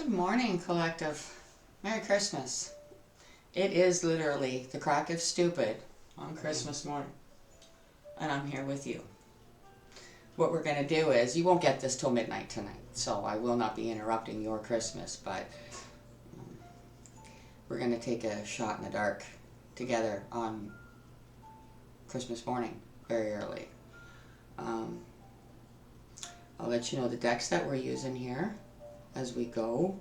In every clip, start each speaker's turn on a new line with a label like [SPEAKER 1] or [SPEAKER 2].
[SPEAKER 1] Good morning, collective. Merry Christmas. It is literally the crack of stupid on Christmas morning, and I'm here with you. What we're going to do is, you won't get this till midnight tonight, so I will not be interrupting your Christmas, but we're going to take a shot in the dark together on Christmas morning, very early. I'll let you know the decks that we're using here as we go,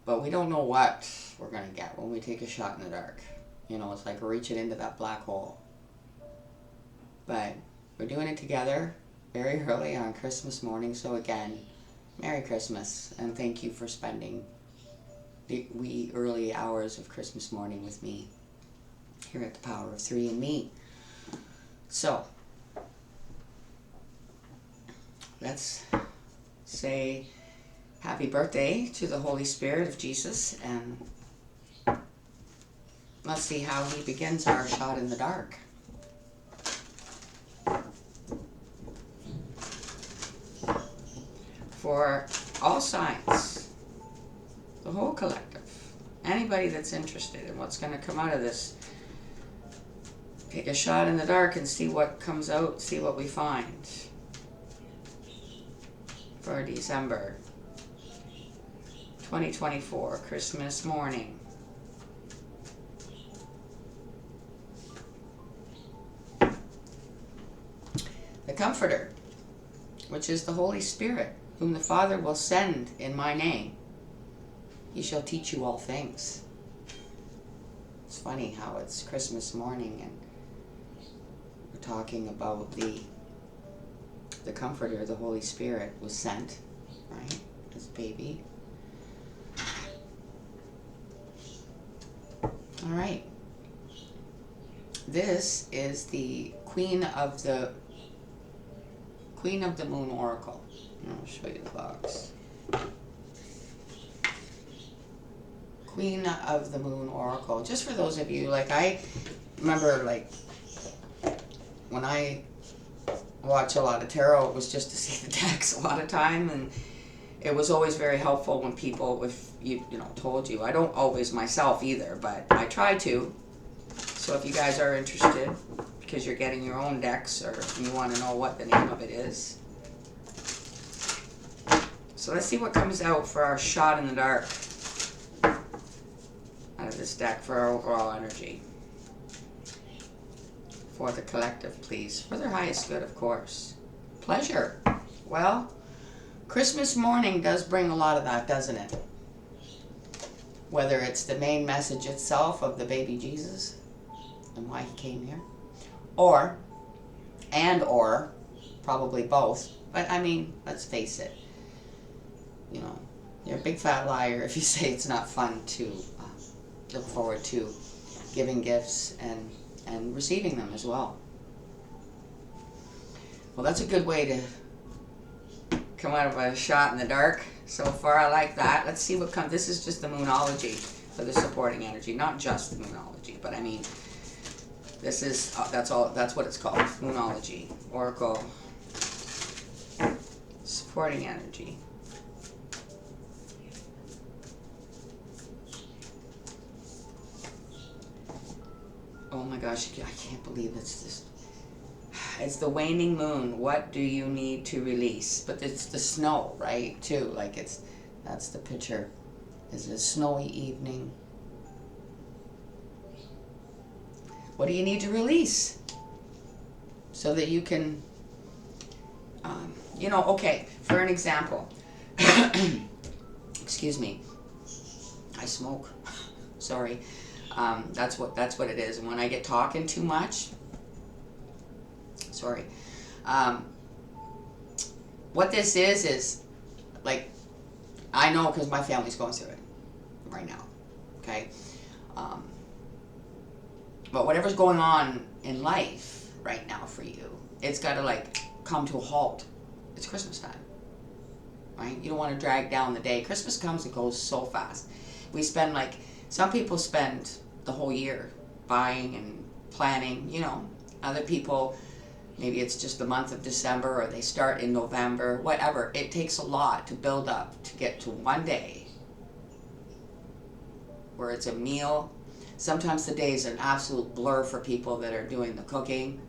[SPEAKER 1] but we don't know what we're going to get when we take a shot in the dark. You know, it's like reaching into that black hole. But we're doing it together very early on Christmas morning, so again, Merry Christmas, and thank you for spending the wee early hours of Christmas morning with me here at the Power of Three and Me. So, let's say happy birthday to the Holy Spirit of Jesus, and let's see how he begins our shot in the dark. For all signs, the whole collective, anybody that's interested in what's going to come out of this, take a shot in the dark and see what comes out, see what we find for December 2024, Christmas morning. The Comforter, which is the Holy Spirit, whom the Father will send in my name. He shall teach you all things. It's funny how it's Christmas morning and we're talking about the Comforter, the Holy Spirit, was sent, right, as a baby. All right. This is the Queen of the Moon Oracle. I'll show you the box. Queen of the Moon Oracle. Just for those of you, like, I remember, like, when I watch a lot of tarot, it was just to see the decks a lot of time, and it was always very helpful when people, if you know, told you. I don't always myself either, but I try to. So if you guys are interested, because you're getting your own decks, or you want to know what the name of it is. So let's see what comes out for our shot in the dark out of this deck for our overall energy. For the collective, please. For their highest good, of course. Pleasure. Well, Christmas morning does bring a lot of that, doesn't it? Whether it's the main message itself of the baby Jesus and why he came here, or probably both. But I mean, let's face it. You know, you're a big fat liar if you say it's not fun to look forward to giving gifts and receiving them as well. Well, that's a good way to come out of a shot in the dark. So far, I like that. Let's see what comes. This is just the Moonology for the supporting energy, not just the Moonology, but I mean, this is that's what it's called, Moonology, Oracle, supporting energy. Oh my gosh, I can't believe it's this. It's the waning moon. What do you need to release? But it's the snow, right, too. Like that's the picture. It's a snowy evening. What do you need to release? So that you can, you know, okay, for an example. Excuse me. I smoke. Sorry. That's what it is. And when I get talking too much, sorry. What this is like, I know because my family's going through it right now. Okay. But whatever's going on in life right now for you, it's got to like come to a halt. It's Christmas time, right? You don't want to drag down the day. Christmas comes and goes so fast. We spend some people spend the whole year buying and planning, you know. Other people, maybe it's just the month of December, or they start in November, whatever. It takes a lot to build up to get to one day where it's a meal. Sometimes the day is an absolute blur for people that are doing the cooking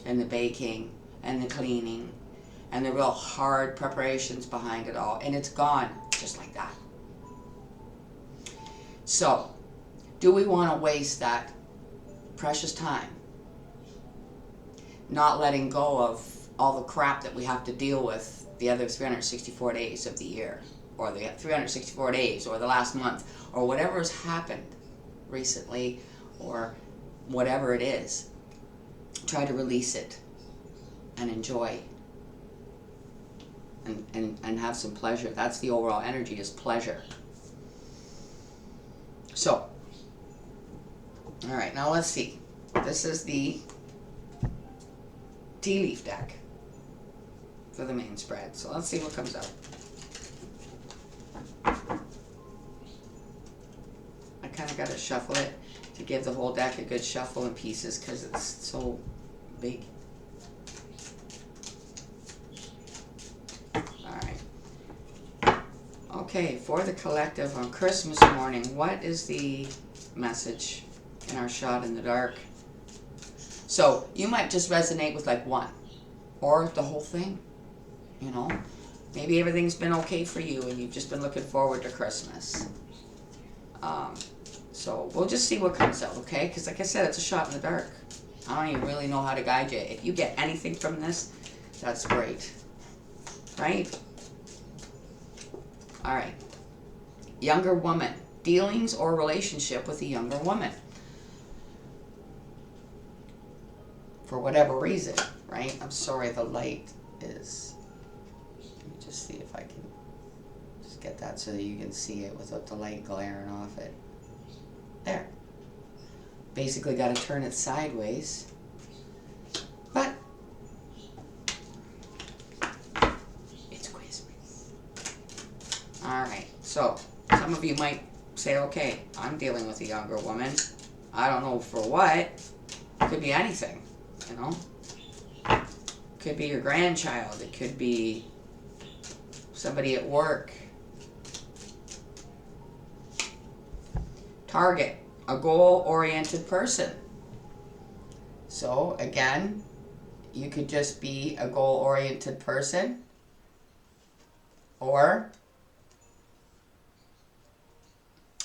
[SPEAKER 1] and the baking and the cleaning and the real hard preparations behind it all. And it's gone just like that. So, do we want to waste that precious time not letting go of all the crap that we have to deal with the other 364 days of the year, or the 364 days, or the last month, or whatever has happened recently, or whatever it is? Try to release it and enjoy and have some pleasure. That's the overall energy, is pleasure. So, all right, now let's see. This is the tea leaf deck for the main spread. So let's see what comes out. I kind of got to shuffle it to give the whole deck a good shuffle in pieces because it's so big. Alright. Okay, for the collective on Christmas morning, what is the message in our shot in the dark? So you might just resonate with like one or the whole thing, you know. Maybe everything's been okay for you and you've just been looking forward to Christmas. So we'll just see what comes out, okay? Because like I said, it's a shot in the dark. I don't even really know how to guide you. If you get anything from this, that's great. Right? Alright. Younger woman. Dealings or relationship with a younger woman. For whatever reason, right? I'm sorry, the light is... Let me just see if I can just get that so that you can see it without the light glaring off it. There. Basically got to turn it sideways. But it's Christmas. Alright, so some of you might say, okay, I'm dealing with a younger woman. I don't know for what. Could be anything, you know. Could be your grandchild. It could be somebody at work. Target, a goal-oriented person. So, again, you could just be a goal-oriented person, or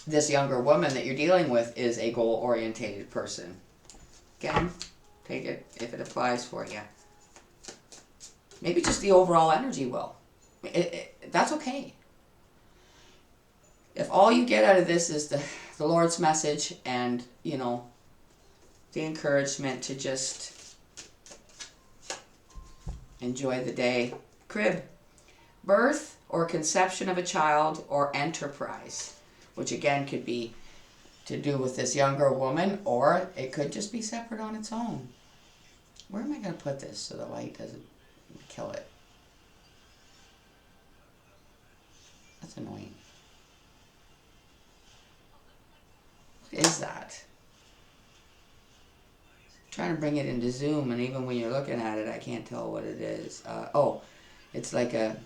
[SPEAKER 1] this younger woman that you're dealing with is a goal-oriented person. Again, take it if it applies for you. Maybe just the overall energy will. That's okay. If all you get out of this is the Lord's message and, you know, the encouragement to just enjoy the day. Crib. Birth or conception of a child or enterprise, which again could be to do with this younger woman, or it could just be separate on its own. Where am I going to put this so the light doesn't kill it? That's annoying. What is that? I'm trying to bring it into zoom, and even when you're looking at it, I can't tell what it is. Oh, it's like a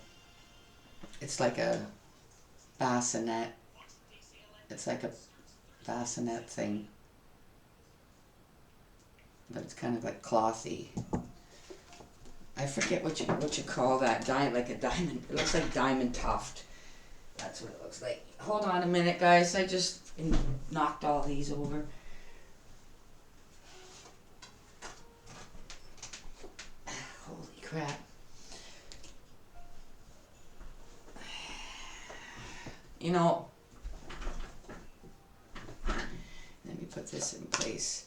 [SPEAKER 1] bassinet. It's like a bassinet thing, but it's kind of like clothy. I forget what you call that. Like a diamond. It looks like diamond tuft. That's what it looks like. Hold on a minute, guys. I just knocked all these over. Holy crap. You know, let me put this in place.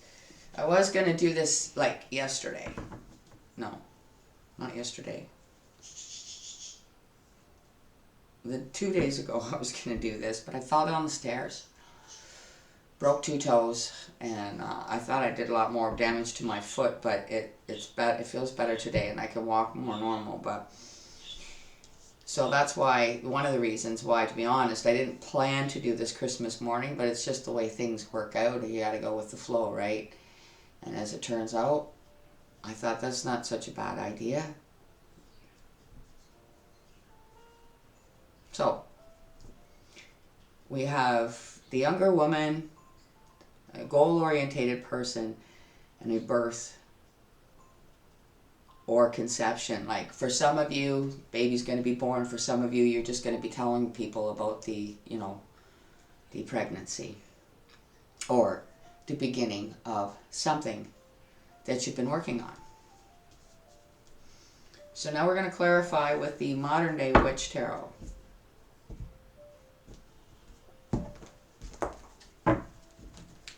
[SPEAKER 1] I was going to do this like yesterday. No, not yesterday. 2 days ago I was going to do this, but I fell down the stairs. Broke 2 toes, and I thought I did a lot more damage to my foot, but it feels better today, and I can walk more normal. But so that's why, one of the reasons why, to be honest, I didn't plan to do this Christmas morning, but it's just the way things work out. You got to go with the flow, right? And as it turns out, I thought that's not such a bad idea. So we have the younger woman, a goal-orientated person, and a birth or conception. Like for some of you, baby's going to be born. For some of you, you're just going to be telling people about the, the pregnancy or the beginning of something that you've been working on. So now we're going to clarify with the modern day witch tarot.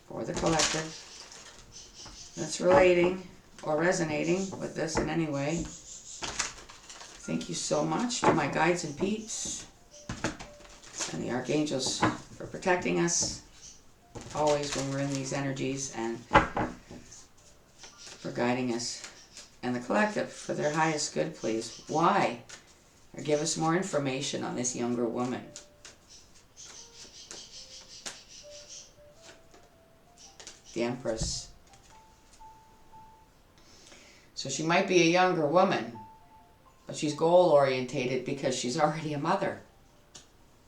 [SPEAKER 1] For the collective that's relating or resonating with this in any way. Thank you so much to my guides and peeps and the archangels for protecting us always when we're in these energies, and for guiding us, and the collective for their highest good, please. Why? Or give us more information on this younger woman. The Empress. So she might be a younger woman, but she's goal-orientated because she's already a mother.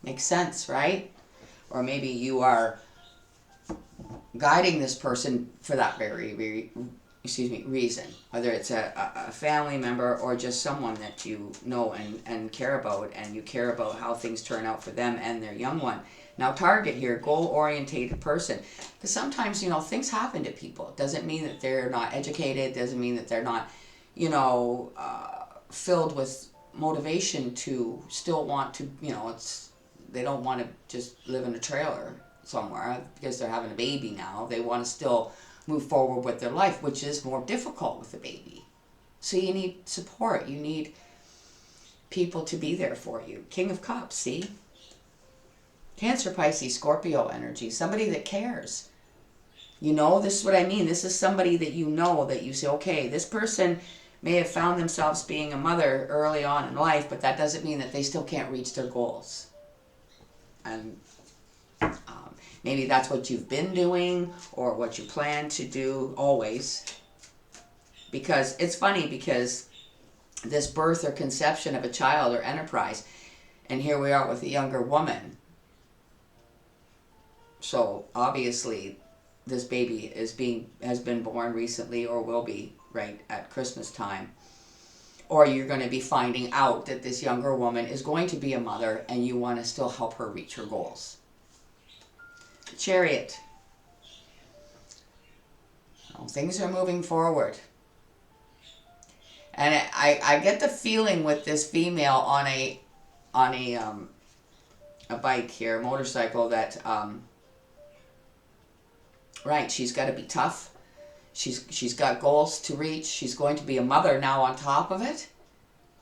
[SPEAKER 1] Makes sense, right? Or maybe you are guiding this person for that very reason. Whether it's a family member or just someone that you know and care about, and you care about how things turn out for them and their young one. Now target here, goal-orientated person. Because sometimes, things happen to people. It doesn't mean that they're not educated. Doesn't mean that they're not, filled with motivation to still want to, they don't want to just live in a trailer somewhere because they're having a baby now. They want to still move forward with their life, which is more difficult with a baby. So you need support. You need people to be there for you. King of Cups, see? Cancer, Pisces, Scorpio energy. Somebody that cares. This is what I mean. This is somebody that that you say, okay, this person may have found themselves being a mother early on in life, but that doesn't mean that they still can't reach their goals. And maybe that's what you've been doing or what you plan to do always. Because it's funny, because this birth or conception of a child or enterprise, and here we are with a younger woman. So obviously this baby has been born recently or will be right at Christmas time. Or you're going to be finding out that this younger woman is going to be a mother and you want to still help her reach her goals. Chariot. Well, things are moving forward. And I get the feeling with this female on a bike here, a motorcycle, that right, she's got to be tough. She's got goals to reach. She's going to be a mother now on top of it,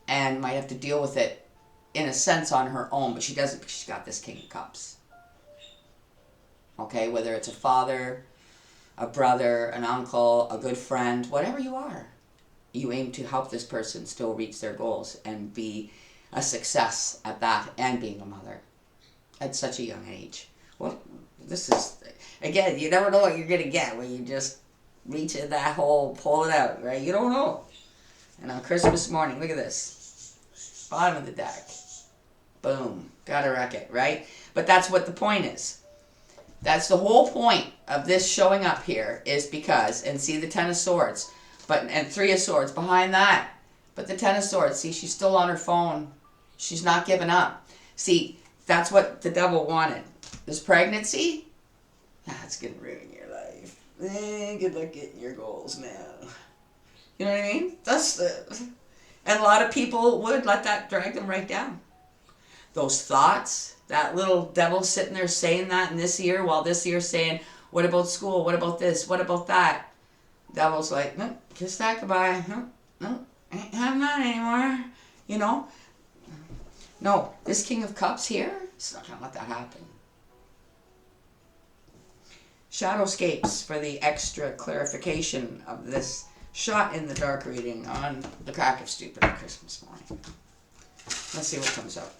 [SPEAKER 1] and might have to deal with it in a sense on her own, but she doesn't, because she's got this King of Cups. Okay, whether it's a father, a brother, an uncle, a good friend, whatever you are, you aim to help this person still reach their goals and be a success at that, and being a mother at such a young age. Well, this is, again, you never know what you're going to get when you just reach in that hole, pull it out, right? You don't know. And on Christmas morning, look at this. Bottom of the deck. Boom. Gotta wreck it, right? But that's what the point is. That's the whole point of this showing up here, is because, and see the Ten of Swords, and Three of Swords behind that. But the Ten of Swords, see, she's still on her phone. She's not giving up. See, that's what the devil wanted. This pregnancy, that's going to ruin your life. Good luck getting your goals now. You know what I mean? And a lot of people would let that drag them right down. Those thoughts, that little devil sitting there saying that in this ear, while this ear's saying, what about school? What about this? What about that? Devil's like, no, kiss that goodbye. No, ain't having that anymore. No, this King of Cups here, it's not going to let that happen. Shadowscapes for the extra clarification of this shot in the dark reading on the crack of stupid on Christmas morning. Let's see what comes up.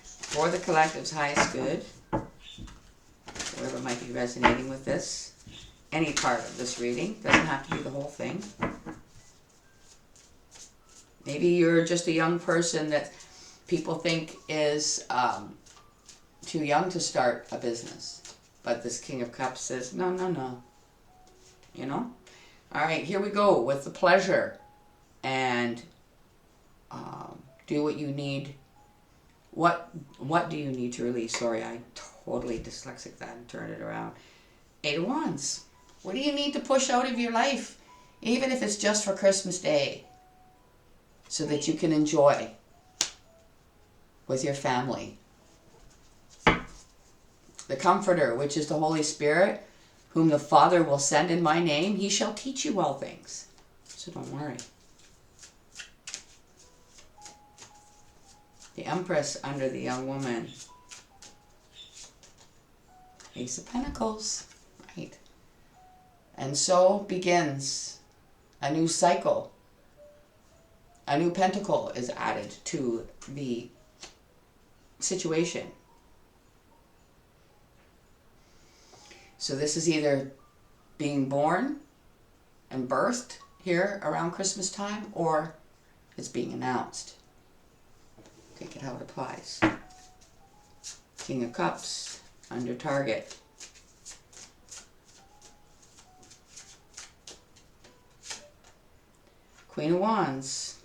[SPEAKER 1] For the collective's highest good, whoever might be resonating with this, any part of this reading, doesn't have to be the whole thing. Maybe you're just a young person that people think is too young to start a business. But this King of Cups says, no, no, no. You know? All right, here we go with the pleasure. And do what you need. What do you need to release? Sorry, I totally dyslexic that and turned it around. 8 of Wands. What do you need to push out of your life? Even if it's just for Christmas Day. So that you can enjoy with your family. The Comforter, which is the Holy Spirit, whom the Father will send in my name, he shall teach you all things. So don't worry. The Empress under the young woman. Ace of Pentacles. Right. And so begins a new cycle. A new pentacle is added to the situation. So this is either being born and birthed here around Christmas time, or it's being announced. Take it how it applies. King of Cups under target. Queen of Wands.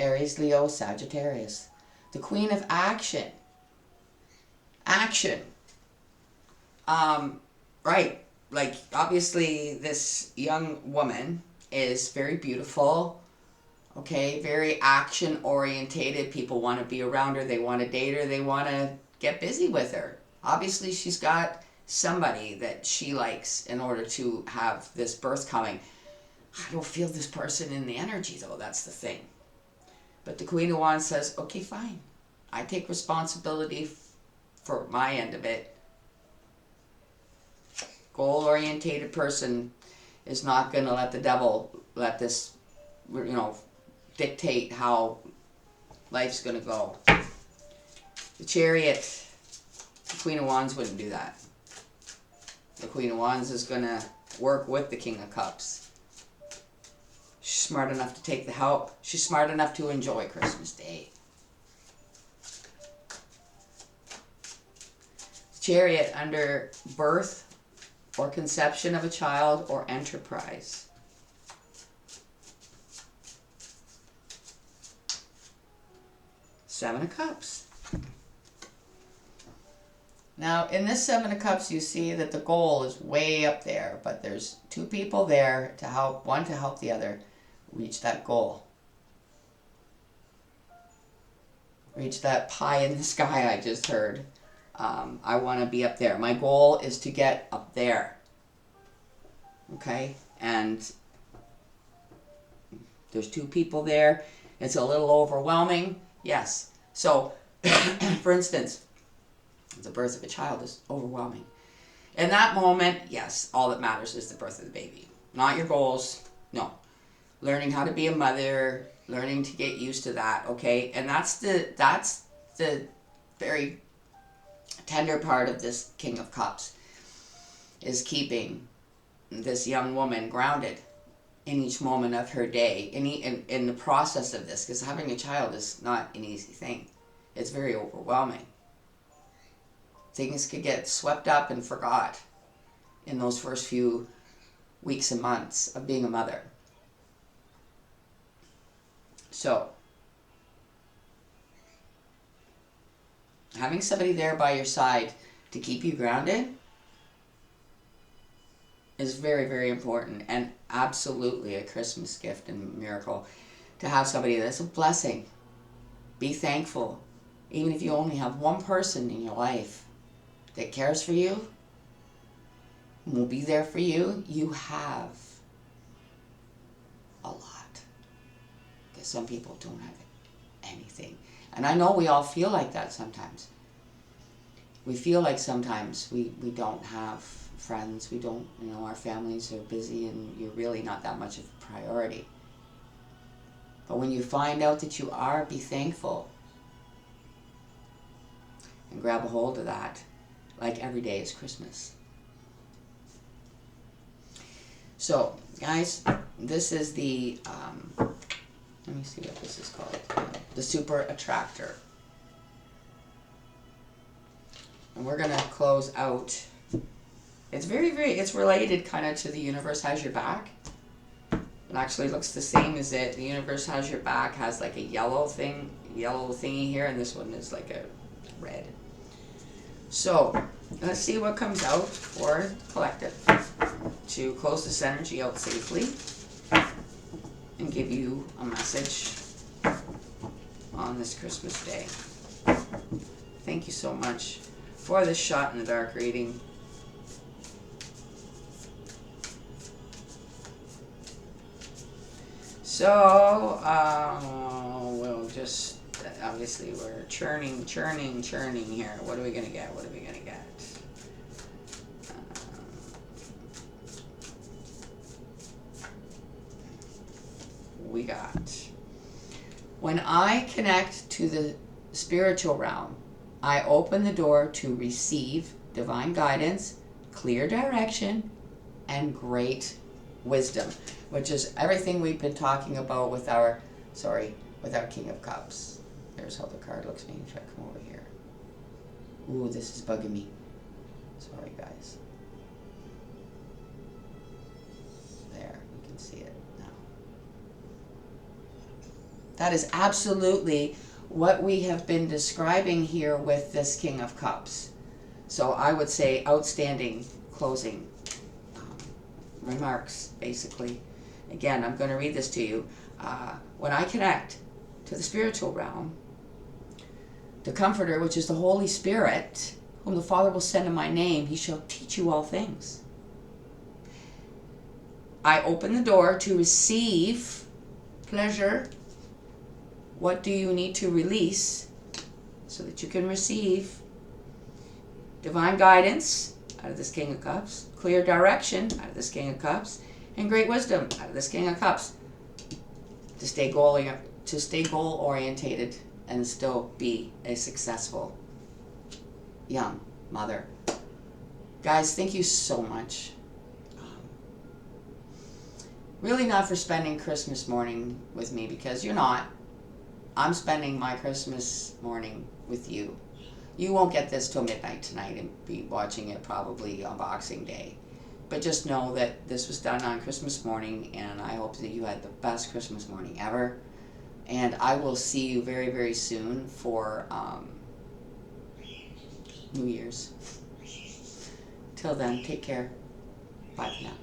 [SPEAKER 1] Aries, Leo, Sagittarius. The Queen of Action. Action. Right. Like, obviously, this young woman is very beautiful. Okay, very action orientated. People want to be around her. They want to date her. They want to get busy with her. Obviously, she's got somebody that she likes in order to have this birth coming. I don't feel this person in the energy, though. That's the thing. But the Queen of Wands says, okay, fine. I take responsibility for my end of it. Goal-orientated person is not going to let the devil let this, dictate how life's going to go. The Chariot, the Queen of Wands wouldn't do that. The Queen of Wands is going to work with the King of Cups. She's smart enough to take the help. She's smart enough to enjoy Christmas Day. Chariot under birth or conception of a child or enterprise. Seven of Cups. Now, in this Seven of Cups, you see that the goal is way up there, but there's two people there to help, one to help the other reach that goal. Reach that pie in the sky I just heard. I want to be up there. My goal is to get up there. Okay? And there's two people there. It's a little overwhelming. Yes. So, for instance, the birth of a child is overwhelming. In that moment, yes, all that matters is the birth of the baby. Not your goals. No. Learning how to be a mother, learning to get used to that, okay? And that's the very tender part of this King of Cups, is keeping this young woman grounded in each moment of her day, in the process of this, because having a child is not an easy thing. It's very overwhelming. Things could get swept up and forgot in those first few weeks and months of being a mother. So, having somebody there by your side to keep you grounded is very, very important, and absolutely a Christmas gift and miracle to have somebody that's a blessing. Be thankful. Even if you only have one person in your life that cares for you and will be there for you, you have a lot. Because some people don't have anything. And I know we all feel like that sometimes. We feel like sometimes we don't have friends. We don't, our families are busy and you're really not that much of a priority. But when you find out that you are, be thankful. And grab a hold of that. Like every day is Christmas. So, guys, this is the, let me see what this is called. The Super Attractor. And we're going to close out. It's it's related kind of to the universe has your back. It actually looks the same as it. The universe has your back has like a yellow thingy here, and this one is like a red. So let's see what comes out for the collective to close this energy out safely and give you a message on this Christmas day. Thank you so much for this shot in the dark reading. So, we'll just, obviously we're churning here. What are we going to get? What are we going to get? We got, when I connect to the spiritual realm, I open the door to receive divine guidance, clear direction, and great wisdom, which is everything we've been talking about with our King of Cups. There's how the card looks. Maybe try to come over here. Ooh, this is bugging me. Sorry, guys. There, you can see it now. That is absolutely what we have been describing here with this King of Cups. So I would say outstanding closing remarks, basically. Again, I'm going to read this to you. When I connect to the spiritual realm, the Comforter, which is the Holy Spirit, whom the Father will send in my name, he shall teach you all things. I open the door to receive pleasure. What do you need to release so that you can receive divine guidance out of this King of Cups, clear direction out of this King of Cups, and great wisdom out of this King of Cups to stay goal orientated and still be a successful young mother. Guys, thank you so much. Really not for spending Christmas morning with me, because you're not. I'm spending my Christmas morning with you. You won't get this till midnight tonight and be watching it probably on Boxing Day. But just know that this was done on Christmas morning, and I hope that you had the best Christmas morning ever. And I will see you very, very soon for New Year's. Till then, take care. Bye for now.